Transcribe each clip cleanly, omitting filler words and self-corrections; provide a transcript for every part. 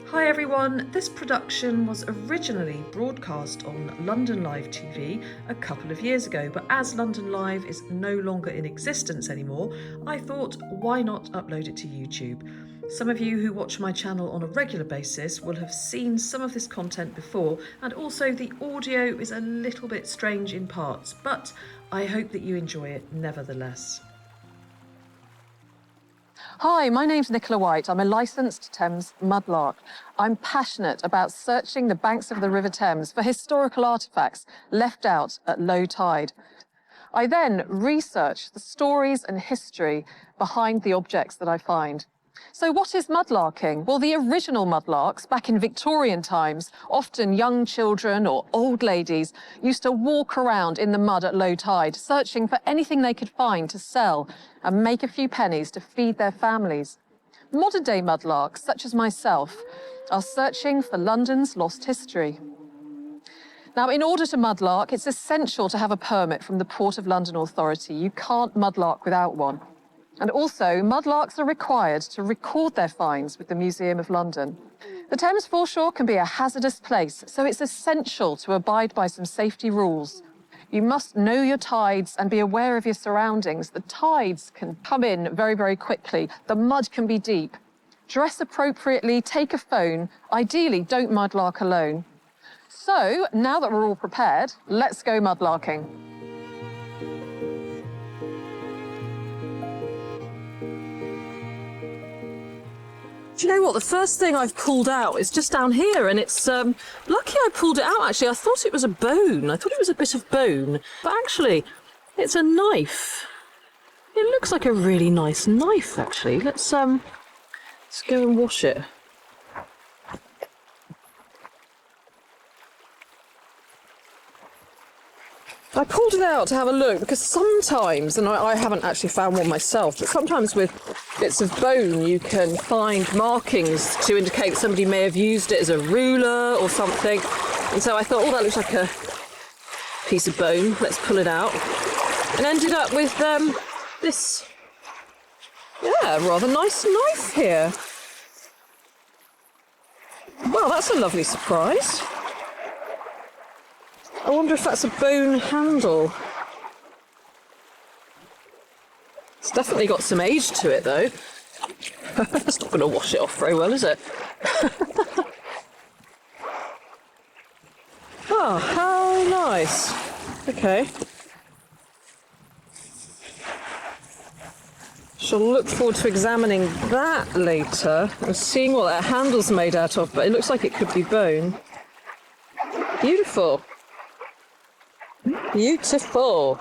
Hi everyone, this production was originally broadcast on London Live TV a couple of years ago, but as London Live is no longer in existence anymore, I thought why not upload it to YouTube. Some of you who watch my channel on a regular basis will have seen some of this content before, and also the audio is a little bit strange in parts, but I hope that you enjoy it nevertheless. Hi, my name's Nicola White. I'm a licensed Thames mudlark. I'm passionate about searching the banks of the River Thames for historical artefacts left out at low tide. I then research the stories and history behind the objects that I find. So what is mudlarking? Well, the original mudlarks, back in Victorian times, often young children or old ladies, used to walk around in the mud at low tide, searching for anything they could find to sell and make a few pennies to feed their families. Modern-day mudlarks, such as myself, are searching for London's lost history. Now, in order to mudlark, it's essential to have a permit from the Port of London Authority. You can't mudlark without one. And also, mudlarks are required to record their finds with the Museum of London. The Thames foreshore can be a hazardous place, so it's essential to abide by some safety rules. You must know your tides and be aware of your surroundings. The tides can come in very, very quickly. The mud can be deep. Dress appropriately, take a phone. Ideally, don't mudlark alone. So, now that we're all prepared, let's go mudlarking. Do you know what? The first thing I've pulled out is just down here, and it's lucky I pulled it out, actually. I thought it was a bone. I thought it was a bit of bone, but actually it's a knife. It looks like a really nice knife, actually. Let's go and wash it. I pulled it out to have a look because sometimes, and I haven't actually found one myself, but sometimes with bits of bone you can find markings to indicate somebody may have used it as a ruler or something. And so I thought, oh, that looks like a piece of bone. Let's pull it out. And ended up with this, yeah, rather nice knife here. Well, that's a lovely surprise. I wonder if that's a bone handle. It's definitely got some age to it, though. It's not going to wash it off very well, is it? Oh, how nice. Okay. Shall look forward to examining that later and seeing what that handle's made out of, but it looks like it could be bone. Beautiful. Beautiful.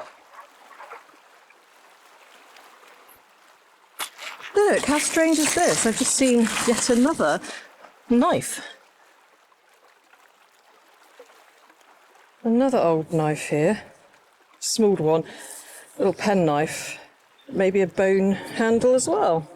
Look, how strange is this? I've just seen yet another knife. Another old knife here. Small one. Little pen knife. Maybe a bone handle as well.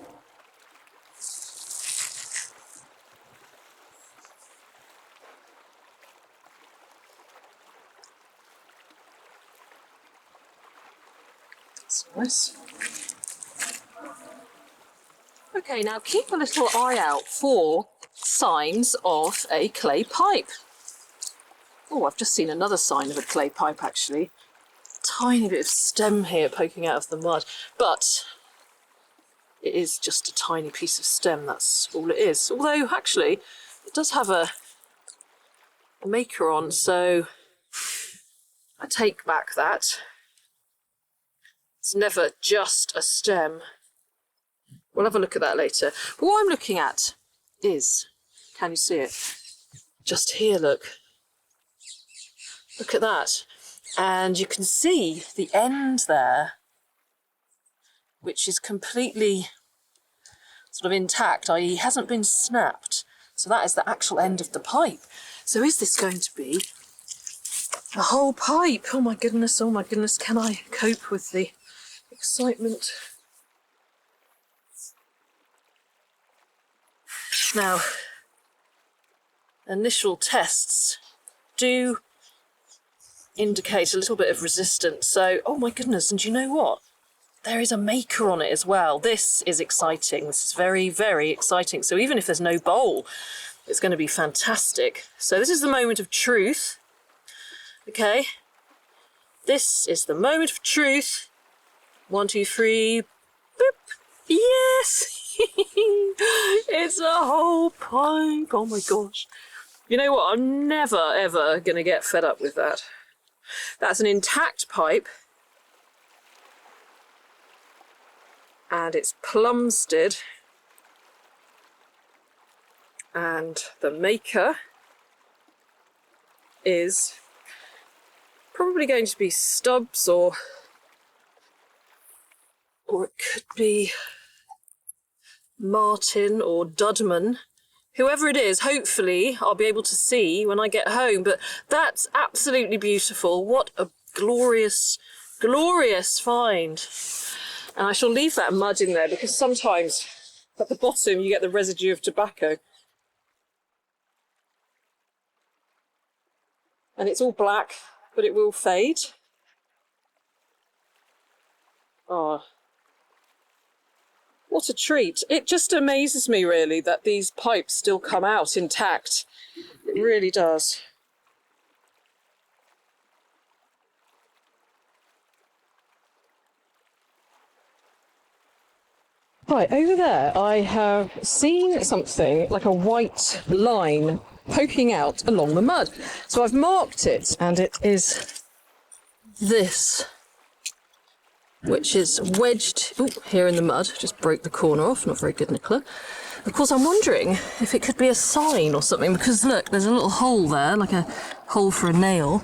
Nice. Okay, now keep a little eye out for signs of a clay pipe. Oh, I've just seen another sign of a clay pipe, actually. Tiny bit of stem here poking out of the mud, but it is just a tiny piece of stem, that's all it is. Although, actually, it does have a maker on, so I take back that. It's never just a stem. We'll have a look at that later. But what I'm looking at is, can you see it? Just here, look. Look at that. And you can see the end there, which is completely sort of intact, i.e. hasn't been snapped. So that is the actual end of the pipe. So is this going to be a whole pipe? Oh my goodness, can I cope with the excitement? Now, initial tests do indicate a little bit of resistance, so, oh my goodness, and do you know what? There is a maker on it as well. This is exciting. This is very, very exciting. So even if there's no bowl, It's going to be fantastic. So this is the moment of truth. Okay. This is the moment of truth. 1, 2, 3. Boop. Yes! It's a whole pipe. Oh my gosh. You know what? I'm never, ever going to get fed up with that. That's an intact pipe. And it's plumstered. And the maker is probably going to be Stubbs, or it could be Martin or Dudman. Whoever it is, hopefully I'll be able to see when I get home. But that's absolutely beautiful. What a glorious, glorious find. And I shall leave that mud in there because sometimes at the bottom you get the residue of tobacco. And it's all black, but it will fade. Oh, what a treat. It just amazes me, really, that these pipes still come out intact. It really does. Right, over there I have seen something like a white line poking out along the mud. So I've marked it, and it is this, which is wedged here in the mud. Just broke the corner off, not very good, Nicola. Of course, I'm wondering if it could be a sign or something, because look, there's a little hole there, like a hole for a nail.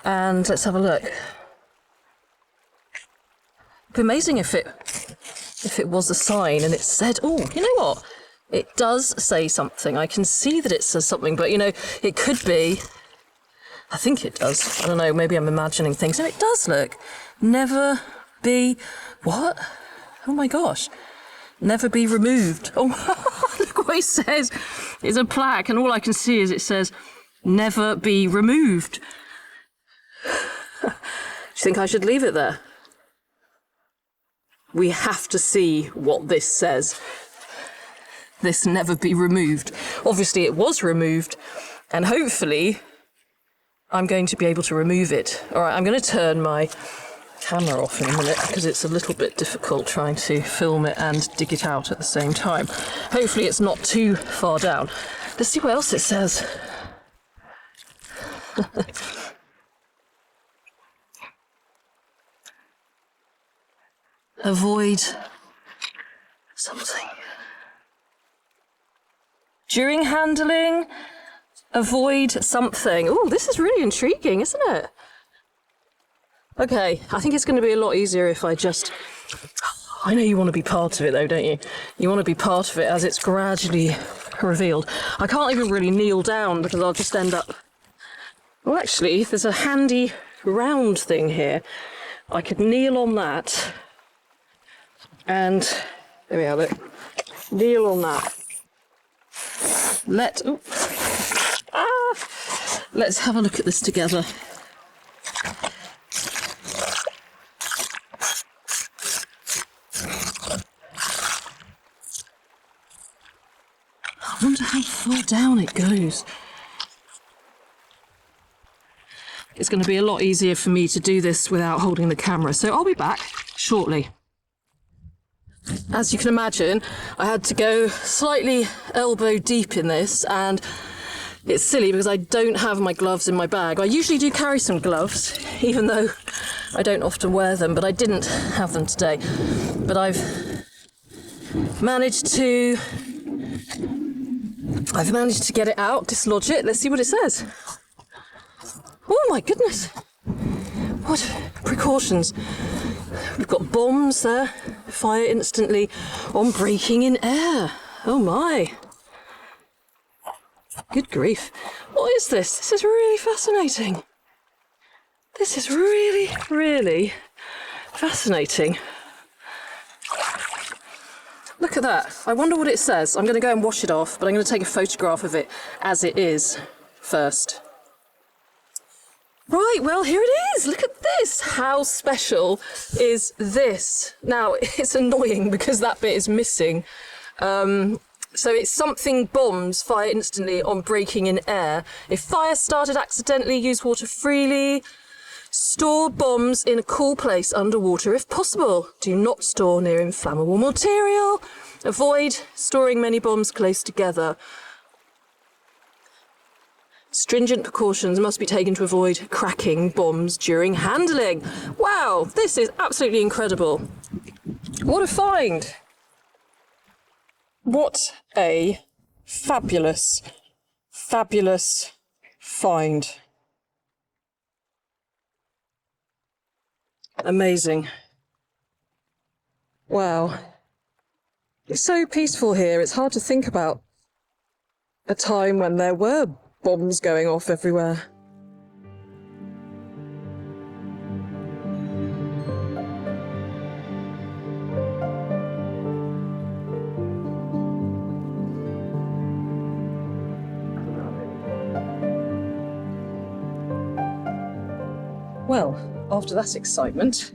And let's have a look. It'd be amazing if it was a sign and it said, oh, you know what? It does say something. I can see that it says something, but you know, it could be, I think it does. I don't know, maybe I'm imagining things. No, it does, look. Never be, what? Oh my gosh. Never be removed. Oh, look what it says. It's a plaque, and all I can see is it says, never be removed. Do you think I should leave it there? We have to see what this says. This never be removed. Obviously it was removed, and hopefully I'm going to be able to remove it. All right, I'm going to turn my camera off in a minute because it's a little bit difficult trying to film it and dig it out at the same time. Hopefully it's not too far down. Let's see what else it says. Avoid something. During handling, avoid something. Oh, this is really intriguing, isn't it? Okay, I think it's going to be a lot easier if I just... I know you want to be part of it though, don't you? You want to be part of it as it's gradually revealed. I can't even really kneel down because I'll just end up... Well, actually, there's a handy round thing here. I could kneel on that. And there we are, look. Kneel on that. Let's have a look at this together. I wonder how far down it goes. It's going to be a lot easier for me to do this without holding the camera, so I'll be back shortly. As you can imagine, I had to go slightly elbow deep in this, and it's silly because I don't have my gloves in my bag. I usually do carry some gloves, even though I don't often wear them, but I didn't have them today. But I've managed to get it out, dislodge it. Let's see what it says. Oh my goodness. What precautions. We've got bombs there. Fire instantly on breaking in air. Oh my. Good grief. What is this? This is really fascinating. This is really, really fascinating. Look at that. I wonder what it says. I'm going to go and wash it off, but I'm going to take a photograph of it as it is first. Right, well, here it is. Look at this. How special is this? Now, it's annoying because that bit is missing. So it's something bombs fire instantly on breaking in air. If fire started accidentally, use water freely. Store bombs in a cool place underwater if possible. Do not store near inflammable material. Avoid storing many bombs close together. Stringent precautions must be taken to avoid cracking bombs during handling. Wow, this is absolutely incredible. What a find! What a fabulous, fabulous find. Amazing. Wow. It's so peaceful here. It's hard to think about a time when there were bombs going off everywhere. Well, after that excitement,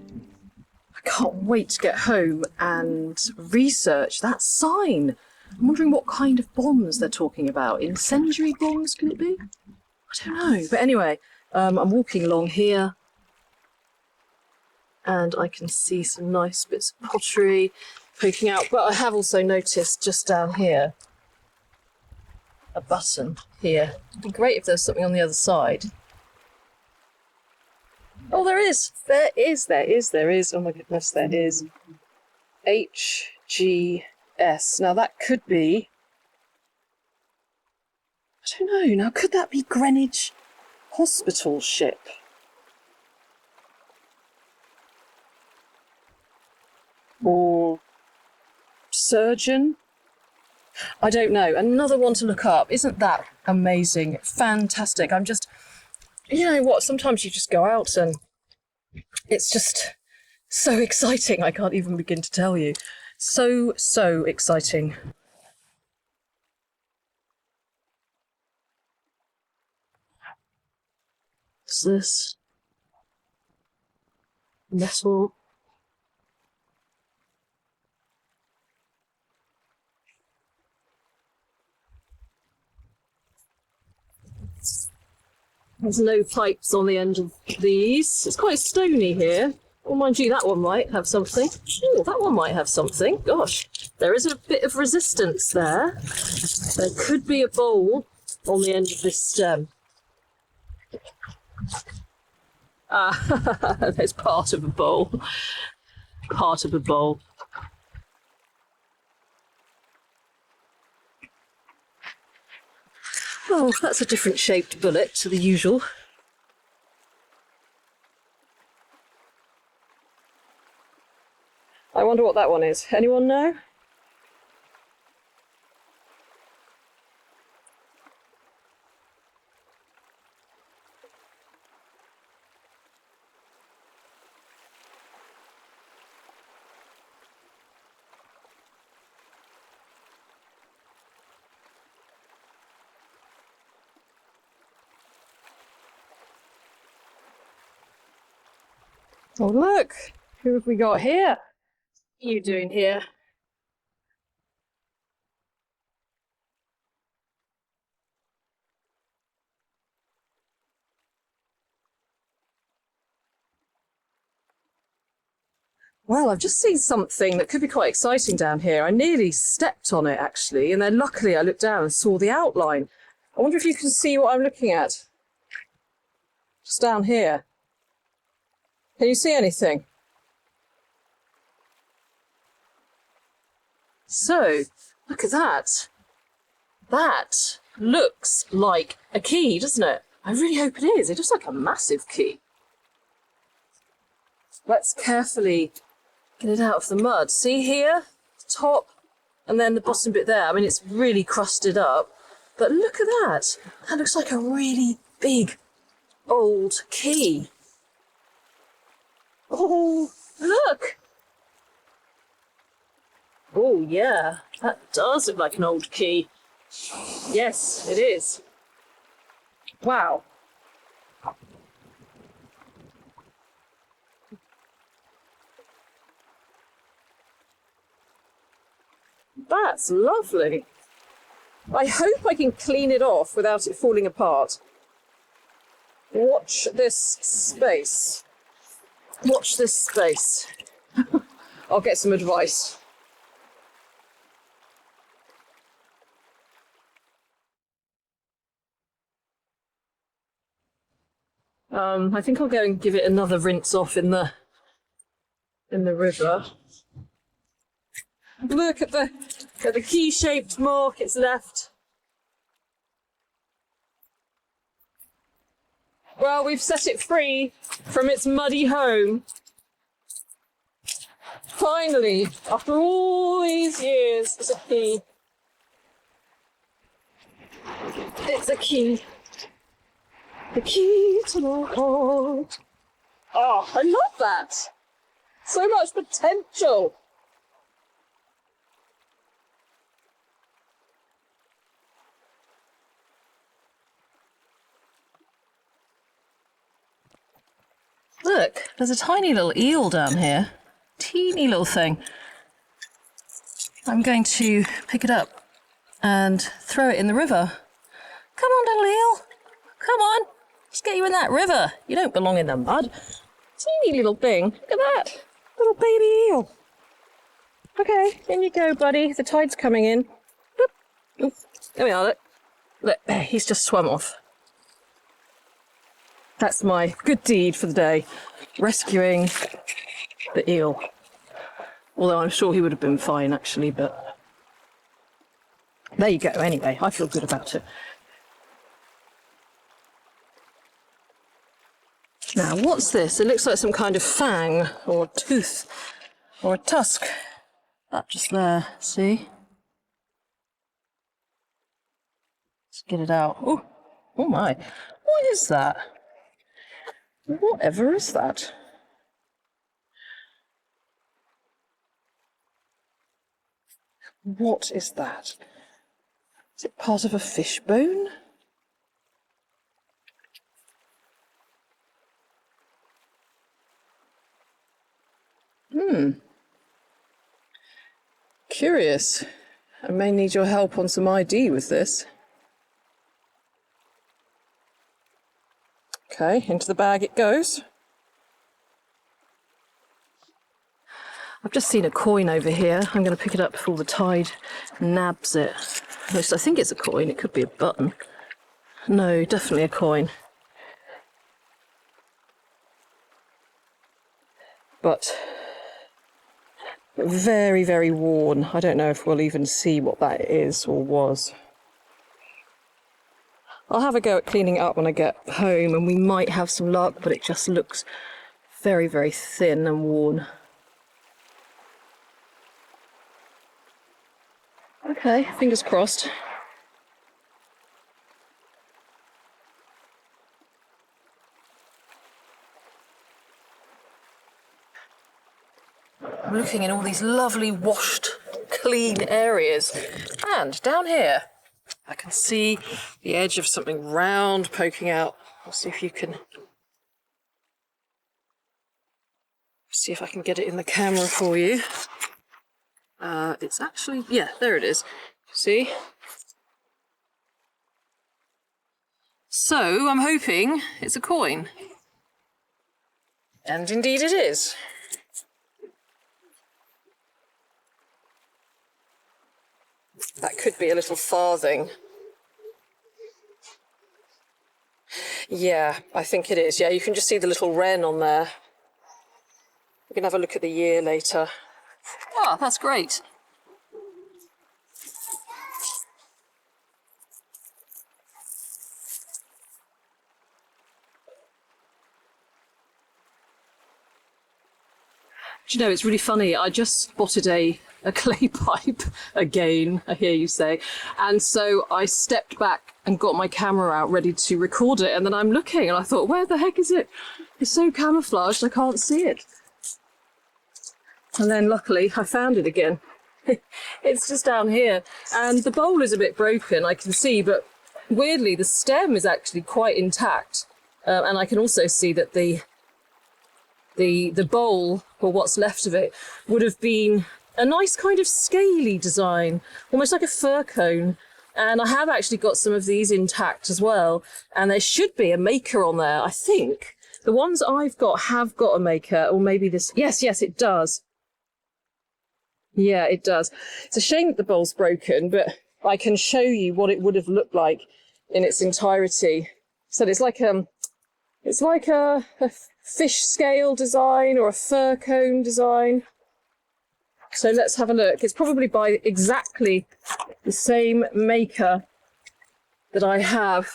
I can't wait to get home and research that sign. I'm wondering what kind of bombs they're talking about. Incendiary bombs, could it be? I don't know. But anyway, I'm walking along here and I can see some nice bits of pottery poking out. But I have also noticed just down here a button here. It'd be great if there's something on the other side. Oh, there is. There is. Oh my goodness, there is. HGS. Now that could be... I don't know. Now, could that be Greenwich Hospital ship? Or surgeon? I don't know. Another one to look up. Isn't that amazing? Fantastic. I'm just... You know what? Sometimes you just go out and it's just so exciting. I can't even begin to tell you. So exciting. What's this? Metal. There's no pipes on the end of these. It's quite stony here. Well, mind you, that one might have something. Oh, that one might have something. Gosh, there is a bit of resistance there. There could be a bowl on the end of this stem. Ah, there's part of a bowl. Part of a bowl. Oh, that's a different shaped bullet to the usual. I wonder what that one is. Anyone know? Oh, look! Who have we got here? What are you doing here? Well, I've just seen something that could be quite exciting down here. I nearly stepped on it, actually, and then luckily I looked down and saw the outline. I wonder if you can see what I'm looking at. Just down here. Can you see anything? So, look at that. That looks like a key, doesn't it? I really hope it is. It looks like a massive key. Let's carefully get it out of the mud. See here? The top and then the bottom bit there. I mean, it's really crusted up. But look at that. That looks like a really big old key. Oh, look. Oh, yeah. That does look like an old key. Yes, it is. Wow. That's lovely. I hope I can clean it off without it falling apart. Watch this space. Watch this space. I'll get some advice. I think I'll go and give it another rinse off in the river. Look at the key-shaped mark it's left. Well, we've set it free from its muddy home. Finally, after all these years, it's a key. It's a key. The key to the heart. Oh, I love that. So much potential. Look, there's a tiny little eel down here. Teeny little thing. I'm going to pick it up and throw it in the river. Come on, little eel. Come on. Let's get you in that river. You don't belong in the mud. Teeny little thing. Look at that. Little baby eel. Okay, in you go, buddy. The tide's coming in. Boop. There we are, look. Look, he's just swum off. That's my good deed for the day. Rescuing the eel. Although I'm sure he would have been fine, actually, but there you go. Anyway, I feel good about it. Now, what's this? It looks like some kind of fang or tooth or a tusk. That just there, see? Let's get it out. Oh, oh my. What is that? Whatever is that? What is that? Is it part of a fish bone? Curious. I may need your help on some ID with this. Okay, into the bag it goes. I've just seen a coin over here. I'm going to pick it up before the tide nabs it. At least I think it's a coin. It could be a button. No, definitely a coin. But very, very worn. I don't know if we'll even see what that is or was. I'll have a go at cleaning it up when I get home, and we might have some luck, but it just looks very, very thin and worn. Okay, fingers crossed. I'm looking in all these lovely washed, clean areas. And down here, I can see the edge of something round poking out. I'll see if you can... see if I can get it in the camera for you. It's actually... yeah, there it is. See? So, I'm hoping it's a coin. And indeed it is. That could be a little farthing. Yeah, I think it is. Yeah, you can just see the little wren on there. We can have a look at the year later. Ah, that's great. Do you know, it's really funny. I just spotted a clay pipe again, I hear you say. And so I stepped back and got my camera out ready to record it. And then I'm looking and I thought, where the heck is it? It's so camouflaged, I can't see it. And then luckily I found it again. It's just down here. And the bowl is a bit broken, I can see, but weirdly the stem is actually quite intact. And I can also see that the bowl, or what's left of it, would have been a nice kind of scaly design, almost like a fir cone And I have actually got some of these intact as well. And there should be a maker on there, I think. The ones I've got have got a maker, or maybe this. Yes, it does. Yeah, it does. It's a shame that the bowl's broken, but I can show you what it would have looked like in its entirety. So it's like a fish scale design or a fir cone design. So let's have a look. It's probably by exactly the same maker that I have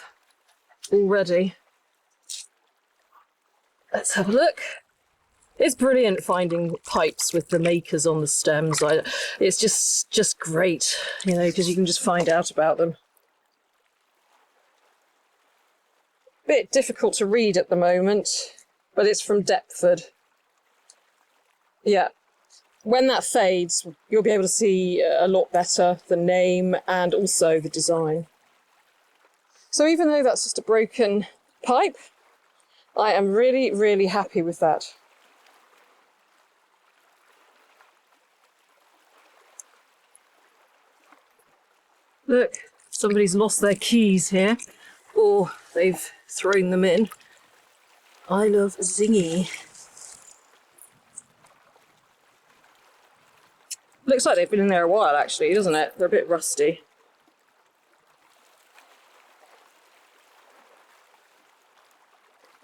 already. Let's have a look. It's brilliant finding pipes with the makers on the stems. It's just great, you know, because you can just find out about them. Bit difficult to read at the moment, but it's from Deptford. Yeah. When that fades, you'll be able to see a lot better the name and also the design. So even though that's just a broken pipe, I am really, really happy with that. Look, somebody's lost their keys here, or they've thrown them in. I love zingy. Looks like they've been in there a while, actually, doesn't it? They're a bit rusty.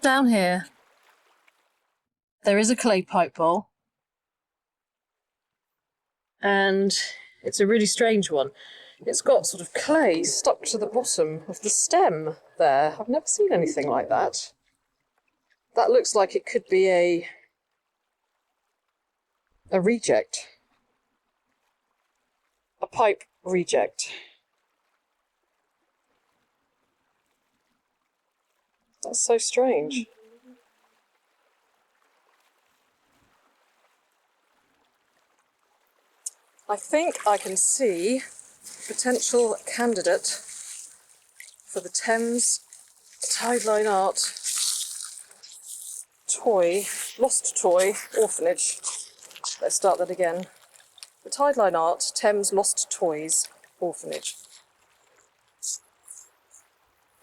Down here, there is a clay pipe bowl. And it's a really strange one. It's got sort of clay stuck to the bottom of the stem there. I've never seen anything like that. That looks like it could be a reject. A pipe reject. That's so strange. I think I can see a potential candidate for the Thames Tideline Art Lost Toy Orphanage. Let's start that again. The Tideline Art Thames Lost Toys Orphanage.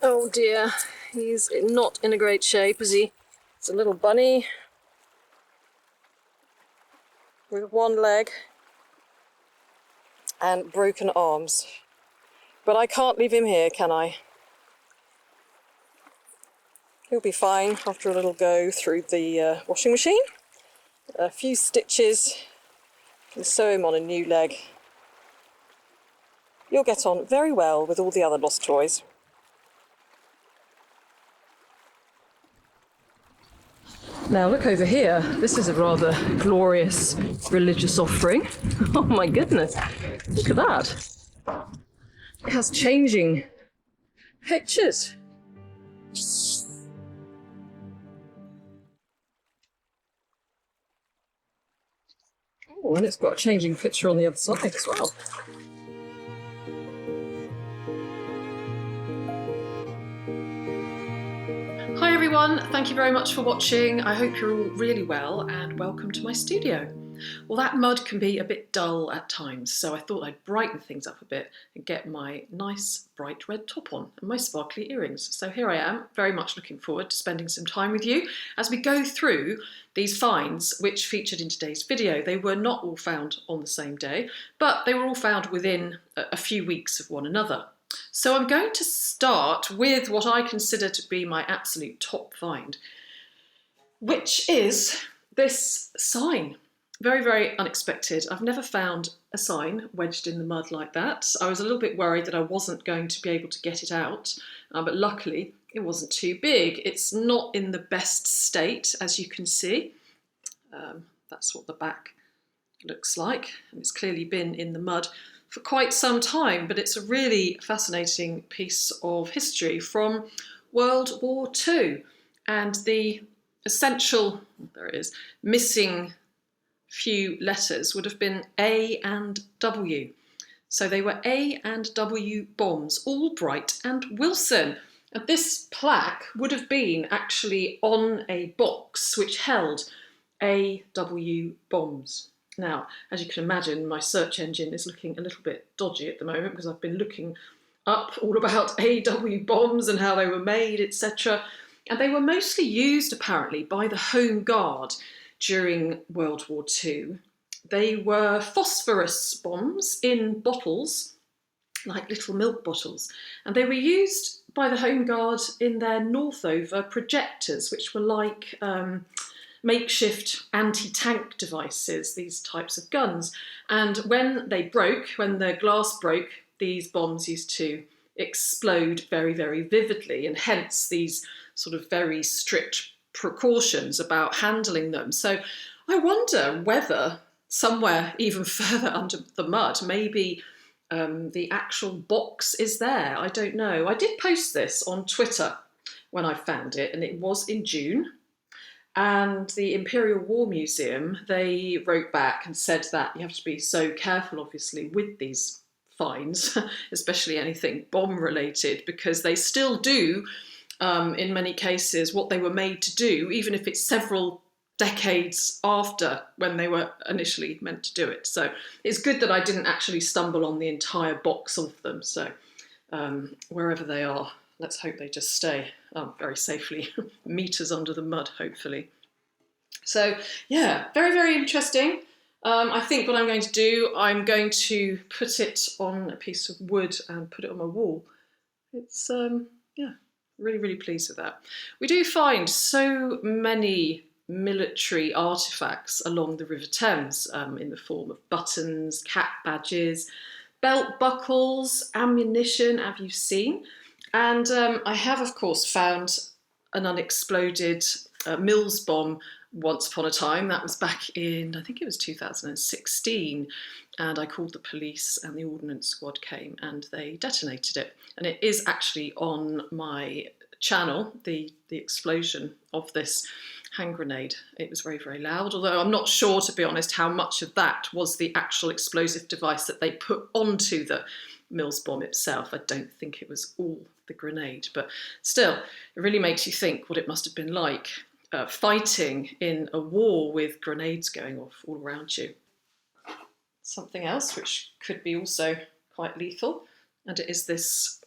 Oh dear, he's not in a great shape, is he? It's a little bunny with one leg and broken arms. But I can't leave him here, can I? He'll be fine after a little go through the washing machine. A few stitches, can sew him on a new leg. You'll get on very well with all the other lost toys. Now look over here, this is a rather glorious religious offering. Oh my goodness, look at that. It has changing pictures. Oh, and it's got a changing picture on the other side as well. Hi everyone, thank you very much for watching. I hope you're all really well and welcome to my studio. Well, that mud can be a bit dull at times, so I thought I'd brighten things up a bit and get my nice bright red top on and my sparkly earrings. So here I am, very much looking forward to spending some time with you as we go through these finds which featured in today's video. They were not all found on the same day, but they were all found within a few weeks of one another. So I'm going to start with what I consider to be my absolute top find, which is this sign. Very, very unexpected. I've never found a sign wedged in the mud like that. I was a little bit worried that I wasn't going to be able to get it out, but luckily it wasn't too big. It's not in the best state, as you can see. That's what the back looks like, and it's clearly been in the mud for quite some time, but it's a really fascinating piece of history from World War II, and the essential, there it is, missing few letters would have been A and W. So they were A and W bombs, Albright and Wilson. And this plaque would have been actually on a box which held AW bombs. Now, as you can imagine, my search engine is looking a little bit dodgy at the moment because I've been looking up all about AW bombs and how they were made, etc. And they were mostly used, apparently, by the Home Guard during World War II. They were phosphorus bombs in bottles, like little milk bottles, and they were used by the Home Guard in their Northover projectors, which were like makeshift anti-tank devices, these types of guns. And when they broke, when the glass broke, these bombs used to explode very, very vividly, and hence these sort of very strict precautions about handling them. So I wonder whether somewhere even further under the mud, maybe the actual box is there. I don't know. I did post this on Twitter when I found it, and it was in June. And the Imperial War Museum, they wrote back and said that you have to be so careful, obviously, with these finds, especially anything bomb related, because they still do, in many cases, what they were made to do, even if it's several decades after when they were initially meant to do it. So it's good that I didn't actually stumble on the entire box of them. So wherever they are, let's hope they just stay very safely, meters under the mud, hopefully. So yeah, very, very interesting. I think what I'm going to do, I'm going to put it on a piece of wood and put it on my wall. It's, yeah, really, really pleased with that. We do find so many military artefacts along the River Thames in the form of buttons, cap badges, belt buckles, ammunition, have you seen? And I have, of course, found an unexploded Mills bomb once upon a time. That was back in, I think it was 2016. And I called the police and the ordnance squad came and they detonated it. And it is actually on my channel, the explosion of this hand grenade. It was very, very loud, although I'm not sure, to be honest, how much of that was the actual explosive device that they put onto the Mills bomb itself. I don't think it was all the grenade, but still, it really makes you think what it must have been like fighting in a war with grenades going off all around you. Something else which could be also quite lethal, and it is this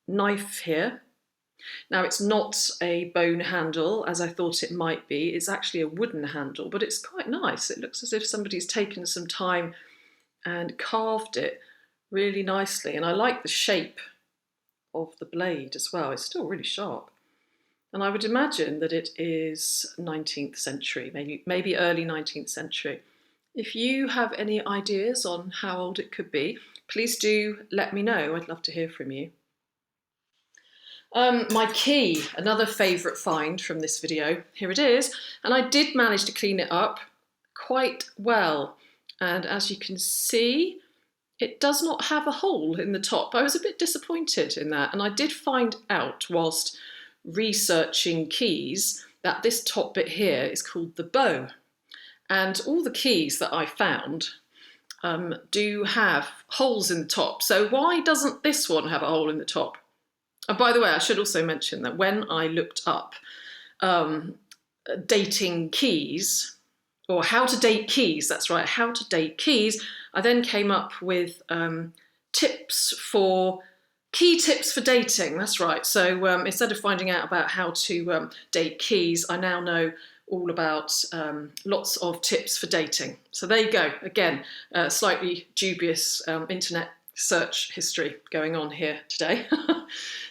knife here. Now, it's not a bone handle, as I thought it might be. It's actually a wooden handle, but it's quite nice. It looks as if somebody's taken some time and carved it really nicely. And I like the shape of the blade as well. It's still really sharp. And I would imagine that it is 19th century, maybe early 19th century. If you have any ideas on how old it could be, please do let me know. I'd love to hear from you. My key, another favourite find from this video. Here it is. And I did manage to clean it up quite well. And as you can see, it does not have a hole in the top. I was a bit disappointed in that. And I did find out whilst researching keys that this top bit here is called the bow. And all the keys that I found do have holes in the top. So why doesn't this one have a hole in the top? And by the way, I should also mention that when I looked up dating keys, or how to date keys, that's right, how to date keys, I then came up with key tips for dating, that's right. So instead of finding out about how to date keys, I now know all about lots of tips for dating. So there you go, again, slightly dubious internet search history going on here today.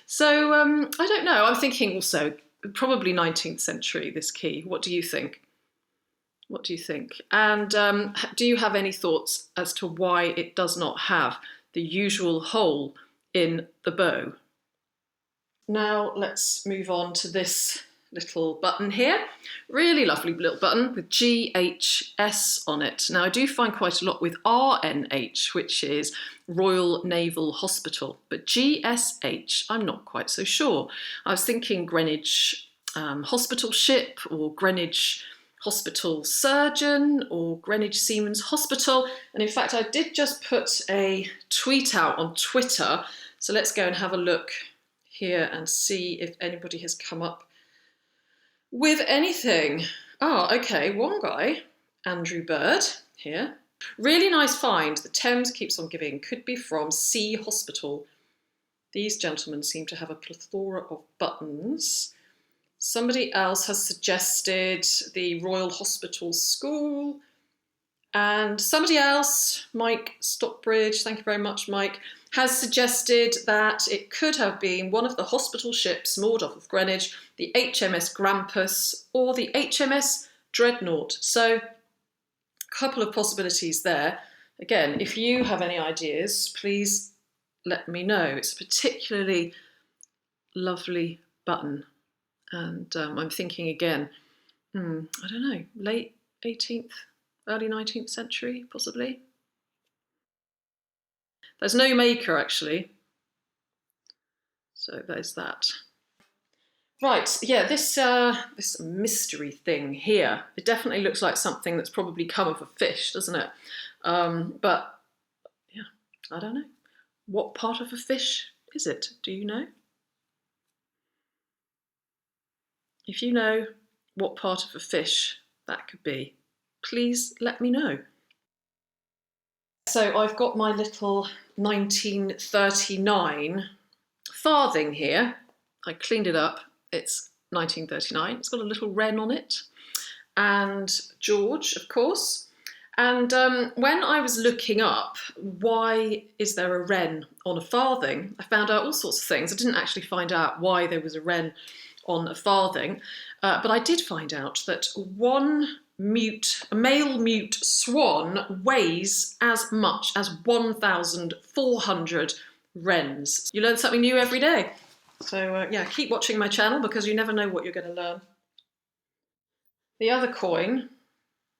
So I don't know, I'm thinking also probably 19th century, this key. What do you think? What do you think? And do you have any thoughts as to why it does not have the usual hole in the bow? Now let's move on to this little button here. Really lovely little button with GHS on it. Now I do find quite a lot with RNH, which is Royal Naval Hospital, but GSH, I'm not quite so sure. I was thinking Greenwich Hospital Ship, or Greenwich Hospital Surgeon, or Greenwich Seamen's Hospital. And in fact, I did just put a tweet out on Twitter. So let's go and have a look here and see if anybody has come up with anything. Oh, okay, one guy, Andrew Bird here. Really nice find. The Thames keeps on giving. Could be from Sea Hospital. These gentlemen seem to have a plethora of buttons. Somebody else has suggested the Royal Hospital School. And somebody else, Mike Stockbridge, thank you very much, Mike, has suggested that it could have been one of the hospital ships moored off of Greenwich, the HMS Grampus or the HMS Dreadnought. So a couple of possibilities there. Again, if you have any ideas, please let me know. It's a particularly lovely button. And I'm thinking again, I don't know, late 18th, early 19th century, possibly. There's no maker, actually. So there's that. Right, yeah, this mystery thing here, it definitely looks like something that's probably come off a fish, doesn't it? But, yeah, I don't know. What part of a fish is it? Do you know? If you know what part of a fish that could be, please let me know. So I've got my little 1939 farthing here. I cleaned it up. It's 1939. It's got a little wren on it. And George, of course. And when I was looking up why is there a wren on a farthing, I found out all sorts of things. I didn't actually find out why there was a wren on a farthing, but I did find out that a male mute swan weighs as much as 1,400 wrens. You learn something new every day. So yeah, keep watching my channel because you never know what you're going to learn. The other coin,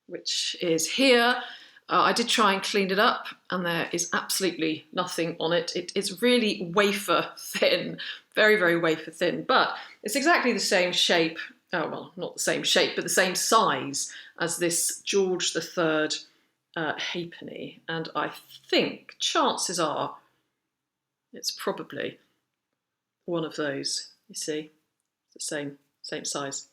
which is here, I did try and clean it up and there is absolutely nothing on it. It is really wafer thin, very, very wafer thin, but it's exactly the same shape, oh well, not the same shape, but the same size as this George III halfpenny. And I think chances are it's probably one of those, you see, it's the same size.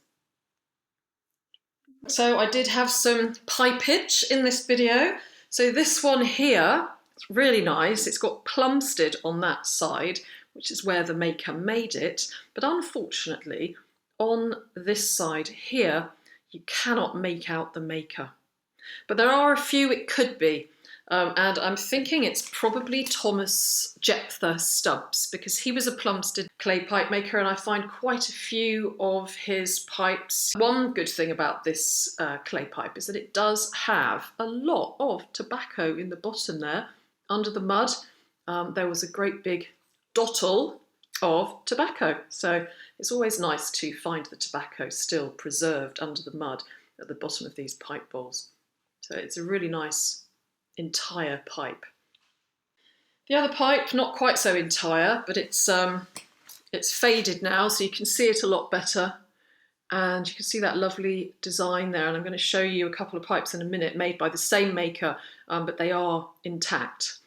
So I did have some pipage in this video. So this one here, it's really nice. It's got Plumstead on that side, which is where the maker made it. But unfortunately, on this side here, you cannot make out the maker. But there are a few it could be. And I'm thinking it's probably Thomas Jephthah Stubbs because he was a Plumstead clay pipe maker and I find quite a few of his pipes. One good thing about this clay pipe is that it does have a lot of tobacco in the bottom there, under the mud. There was a great big dottle of tobacco. So it's always nice to find the tobacco still preserved under the mud at the bottom of these pipe bowls. So it's a really nice entire pipe. The other pipe, not quite so entire, but it's faded now, so you can see it a lot better. And you can see that lovely design there. And I'm going to show you a couple of pipes in a minute made by the same maker, but they are intact.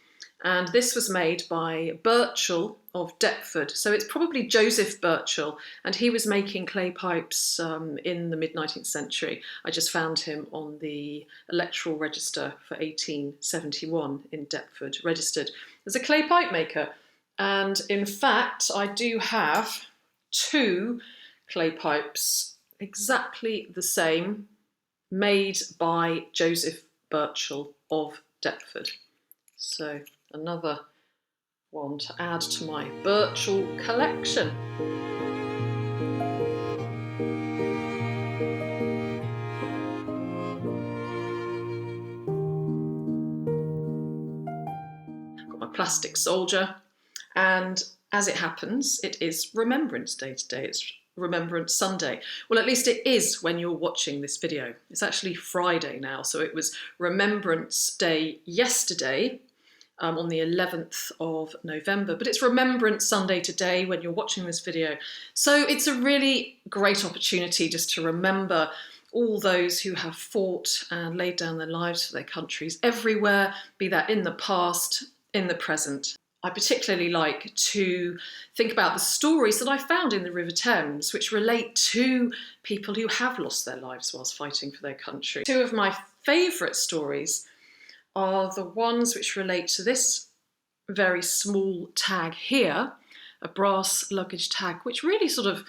And this was made by Birchall of Deptford. So it's probably Joseph Birchall, and he was making clay pipes in the mid-19th century. I just found him on the electoral register for 1871 in Deptford, registered as a clay pipe maker. And in fact, I do have two clay pipes exactly the same, made by Joseph Birchall of Deptford. So another one to add to my Birchall collection. Got my plastic soldier, and as it happens, it is Remembrance Day today. It's Remembrance Sunday. Well, at least it is when you're watching this video. It's actually Friday now, so it was Remembrance Day yesterday, on the 11th of November, but it's Remembrance Sunday today when you're watching this video. So it's a really great opportunity just to remember all those who have fought and laid down their lives for their countries everywhere, be that in the past, in the present. I particularly like to think about the stories that I found in the River Thames, which relate to people who have lost their lives whilst fighting for their country. Two of my favourite stories are the ones which relate to this very small tag here, a brass luggage tag, which really sort of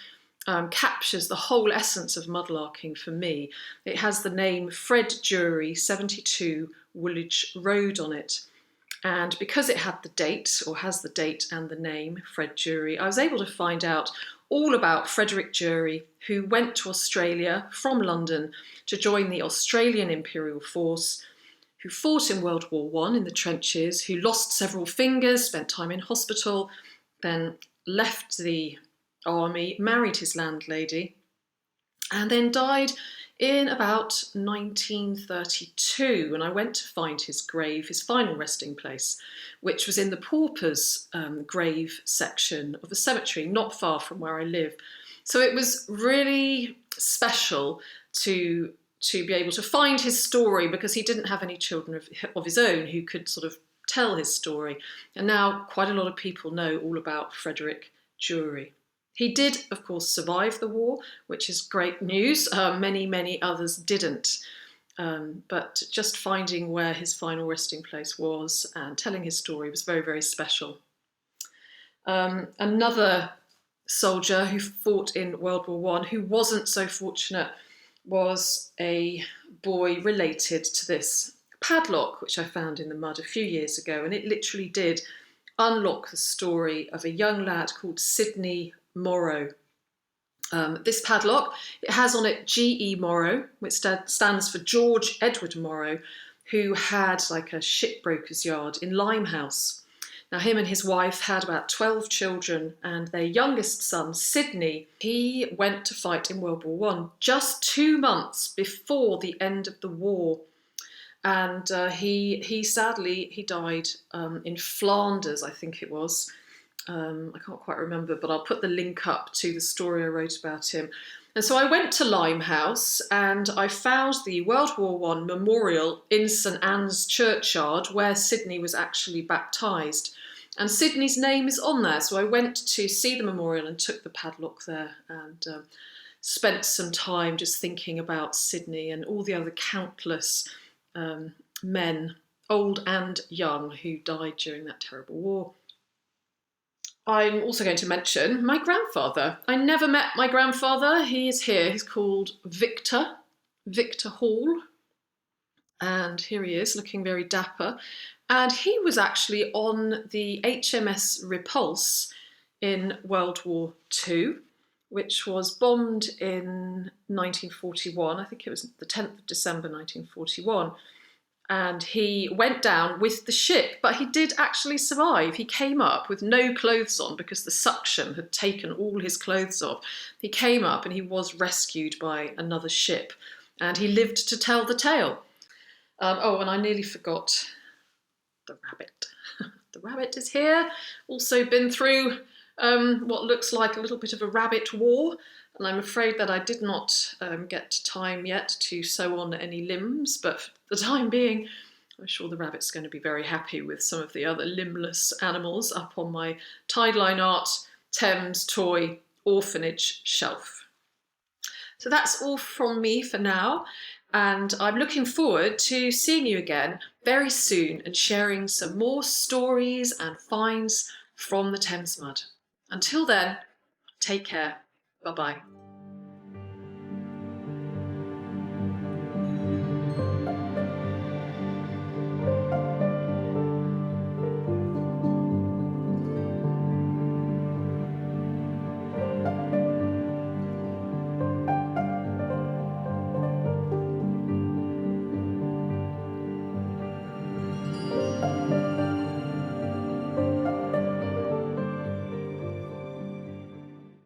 captures the whole essence of mudlarking for me. It has the name Fred Jury, 72 Woolwich Road on it. And because it had the date, or has the date and the name, Fred Jury, I was able to find out all about Frederick Jury, who went to Australia from London to join the Australian Imperial Force, who fought in World War I in the trenches, who lost several fingers, spent time in hospital, then left the army, married his landlady, and then died in about 1932. And I went to find his grave, his final resting place, which was in the paupers' grave section of a cemetery not far from where I live. So it was really special to be able to find his story, because he didn't have any children of his own who could sort of tell his story. And now quite a lot of people know all about Frederick Jury. He did, of course, survive the war, which is great news. Many others didn't. But just finding where his final resting place was and telling his story was very special. Another soldier who fought in World War I, who wasn't so fortunate, was a boy related to this padlock, which I found in the mud a few years ago. And it literally did unlock the story of a young lad called Sidney Morrow. This padlock, it has on it G.E. Morrow, which stands for George Edward Morrow, who had like a shipbroker's yard in Limehouse. Now, him and his wife had about 12 children, and their youngest son, Sidney, he went to fight in World War I just 2 months before the end of the war. And he sadly died in Flanders, I think it was. I can't quite remember, but I'll put the link up to the story I wrote about him. And so I went to Limehouse and I found the World War I memorial in St Anne's churchyard, where Sidney was actually baptised. And Sidney's name is on there. So I went to see the memorial and took the padlock there, and spent some time just thinking about Sidney and all the other countless men, old and young, who died during that terrible war. I'm also going to mention my grandfather. I never met my grandfather. He is here. He's called Victor Hall. And here he is, looking very dapper. And he was actually on the HMS Repulse in World War II, which was bombed in 1941. I think it was the 10th of December 1941. And he went down with the ship, but he did actually survive. He came up with no clothes on because the suction had taken all his clothes off. He came up and he was rescued by another ship, and he lived to tell the tale. Oh, and I nearly forgot the rabbit. The rabbit is here, also been through what looks like a little bit of a rabbit war. And I'm afraid that I did not get time yet to sew on any limbs, but for the time being, I'm sure the rabbit's going to be very happy with some of the other limbless animals up on my Tideline Art Thames Toy Orphanage shelf. So that's all from me for now, and I'm looking forward to seeing you again very soon and sharing some more stories and finds from the Thames Mud. Until then, take care. Bye-bye.